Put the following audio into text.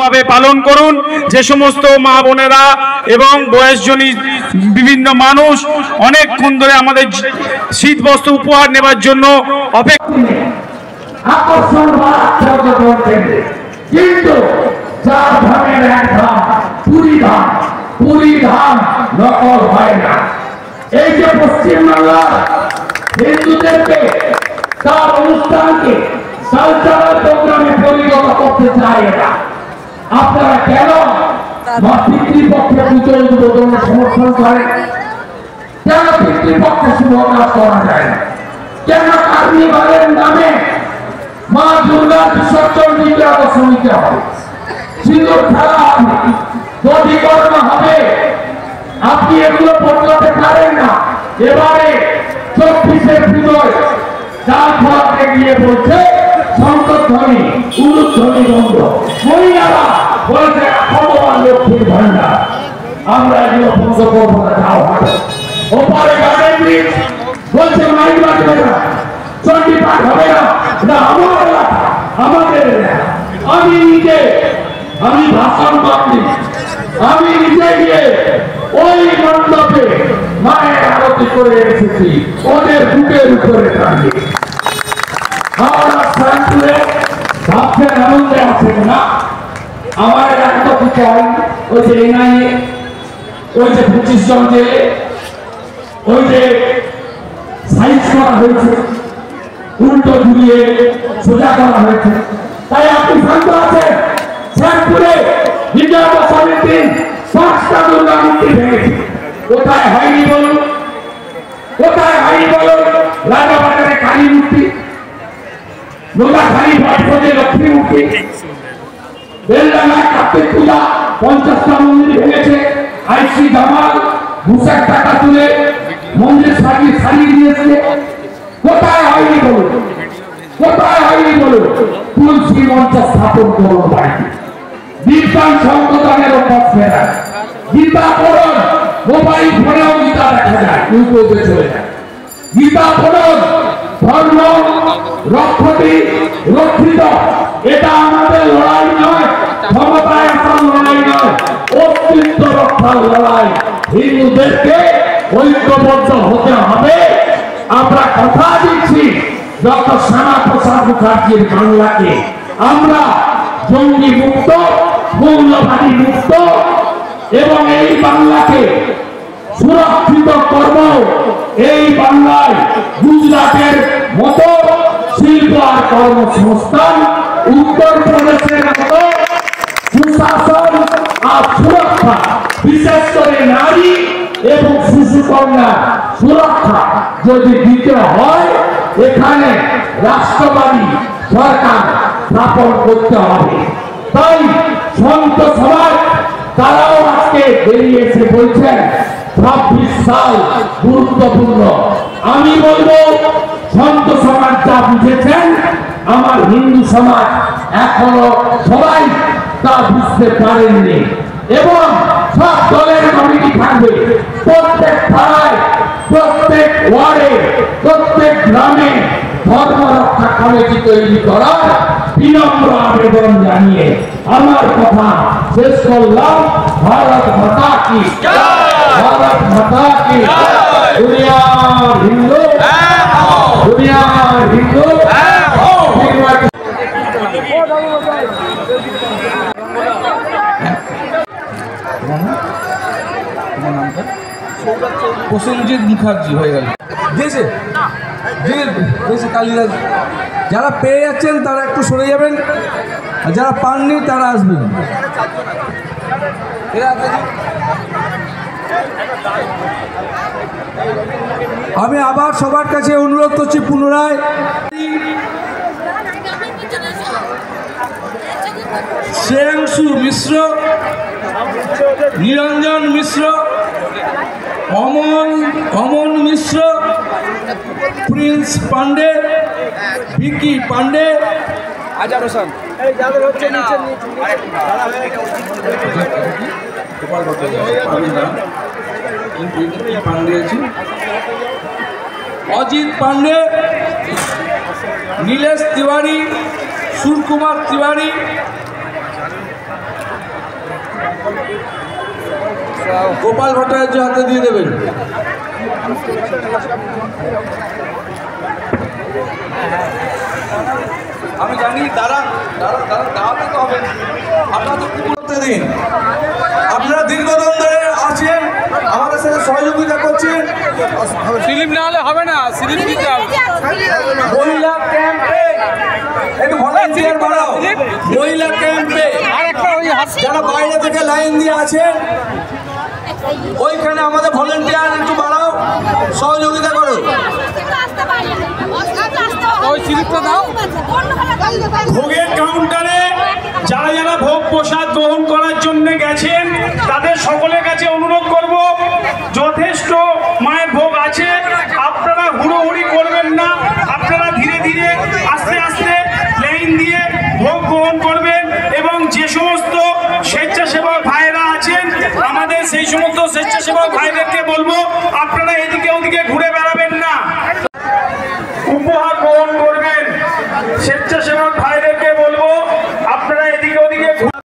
সুন্দরভাবে পালন করুন। যে সমস্ত মা বোনেরা এবং বয়সজনী বিভিন্ন মানুষ অনেকক্ষণ ধরে আমাদের শীত বস্ত্র উপহার নেবার জন্য অপেক্ষা, কিন্তু চার ধামের এক ধাম পুরী ধাম, পুরী ধাম নকল হয় না। এই যে পশ্চিমবাংলা হিন্দুদেরকে তার অনুষ্ঠানকে কালচারাল প্রোগ্রামে পরিণত করতে চায় না, আপনারা কেন পিতৃপক্ষে পুজো উদ্বোধনে সমর্থন করেন? কেন পিতৃপক্ষে শুভ কাজ করা যায় না? কেন কার্নিভালের নামে মা দুর্গার বিসর্জন দিতে দশমীতে হবে, সিঁদুর খেলা হবে, দধিকর্ম হবে? আপনি এগুলো বদলাতে পারেন না। এবারে 24শে পুজোয় ডাল ফলাতে গিয়ে বলছে শঙ্করধ্বনি উলুধ্বনি বন্ধ, মহিলারা বলছে ভগবান লক্ষ্মীর ভান্ডার, আমরা এগুলো বন্ধ করবো না। যাও হাঁটো ওপারে গার্ডেন ব্রিজ বলছে মাইক বাজবে না, চণ্ডী পাঠ হবে না, না আমার এলাকা, আমাদের এলাকা। আমি ভাষণ পাবনি, আমি নিজে গিয়ে ওই মণ্ডপে মায়ের আরতি করে এসেছি, ওদের বুকের উপরে দাঁড়িয়ে। আমরা শ্যামপুরে ভাবছেন আনন্দে আছেন না, আমার এত কিছু হয়নি। ওই যে এনআইএ, ওই যে 25 জন জেলে, ওই যে সাইজ করা হয়েছে, উল্টো ঘুরিয়ে সোজা করা হয়েছে, তাই আপনি শান্ত আছেন। শ্যামপুরে বিজয়া দশমীর দিন 5টা দুর্গা মূর্তি ভেঙেছে, কোথায় হয়নি বলুন? কোথায় হয়নি বলুন? রাজাবাজারে কালী মূর্তি, নোলাখালী ভাটপদে লক্ষ্মী মূর্তি, বেলডাঙ্গায় কার্তিক পূজা 50টা মন্দির ভেঙেছে। আইসি জামাল ঘুষের টাকা তুলে মন্দির সারিয়ে দিয়েছে, কোথায় হয়নি বলুন? কোথায় হয়নি বলুন? তুলসী মঞ্চ স্থাপন করুন বাড়িতে, বিজ্ঞান সংশোধনের অভ্যাস ফেরা, গীতা পড়ুন, মোবাইল ফোনেও গীতা দেখা যায়, ইউটিউবে চলে যায়। গীতা পড়ুন, ধর্ম রক্ষতি রক্ষিত, এটা আমাদের লড়াই নয়, ক্ষমতায় আসার লড়াই নয়, অস্তিত্ব রক্ষার লড়াই। হিন্দুদেরকে ঐক্যবদ্ধ হতে হবে। আমরা কথা দিচ্ছি ডক্টর শ্যামাপ্রসাদ মুখার্জির বাংলাকে আমরা জঙ্গি মুক্ত, মৌলবাদী মুক্ত এবং এই বাংলাকে সুরক্ষিত করব। এই বাংলায় গুজরাটের মতো শিল্প আর কর্মসংস্থান, উত্তরপ্রদেশের মতো সুশাসন আর সুরক্ষা, বিশেষ করে নারী এবং শিশু কন্যা সুরক্ষা যদি দিতে হয়, এখানে রাষ্ট্রবাদী সরকার স্থাপন করতে হবে। তাই সন্ত সমাজ তারাও আজকে বেরিয়ে এসে বলছেন 26 সাল গুরুত্বপূর্ণ। আমি বলবো সন্ত সমাজ যা বুঝেছেন, আমার হিন্দু সমাজ এখনো সবাই তা বুঝতে পারেননি। এবং সব দলের কমিটি থাকবে, প্রত্যেক থানায়, প্রত্যেক ওয়ার্ডে, প্রত্যেক গ্রামে ধর্ম রক্ষা কমিটি তৈরি করার বিনম্র আবেদন জানিয়ে আমার কথা শেষ করলাম। ভারত মাতা কি জয়, ভারত মাতা কি জয়। দুনিয়ার হিন্দু, দুনিয়ার হিন্দু। প্রসেনজিৎ মুখার্জি হয়ে গেল দিয়েছে কালিদাস। যারা পেয়ে যাচ্ছেন তারা একটু সরে যাবেন, আর যারা পাননি তারা আসবেন। আমি আবার সবার কাছে অনুরোধ করছি পুনরায়, শ্রেয়াংশু মিশ্র, নিরঞ্জন মিশ্র, অমন মিশ্র, প্রিন্স পান্ডে, ভিকি পান্ডে, আজাদ হোসেন, পান্ডে আছে, অজিত পান্ডে, নীলেশ তিওয়ারি, সুরকুমার তিওয়ারি, গোপাল ভট্টাচার্য হাতে দিয়ে দেবেন। আমি জানি দাঁড়ান দাঁড়াতে তো হবে, আপনারা তো কি বলতে দিন, আপনারা দীর্ঘদিন ধরে আছেন, আমাদের সাথে সহযোগিতা করছেন। স্লিপ না হলে হবে না, স্লিপ দিতে হবে। মহিলা ক্যাম্পে একটু ভলান্টিয়ার বাড়াও, মহিলা ক্যাম্পে যারা বাইরে থেকে লাইন দিয়ে আছেন ওইখানে আমাদের ভলান্টিয়ার একটু বাড়াও, সহযোগিতা করো। ভোগের কাউন্টারে যারা যারা ভোগ প্রসাদ গ্রহণ করার জন্য গেছেন তাদের সকলের কাছে অনুরোধ করব, যথেষ্ট মায়ের ভোগ আছে, আপনারা হুড়োহুড়ি করবেন না, আপনারা ধীরে ধীরে আস্তে আস্তে লাইন দিয়ে ভোগ গ্রহণ করবেন। এবং যে সমস্ত স্বেচ্ছাসেবক ভাইরা আছেন আমাদের, সেই সমস্ত স্বেচ্ছাসেবক ভাইদেরকে বলবো আপনারা এদিকে ওদিকে ঘুরে বেড়াবেন না, উপহার গ্রহণ করবেন। স্বেচ্ছা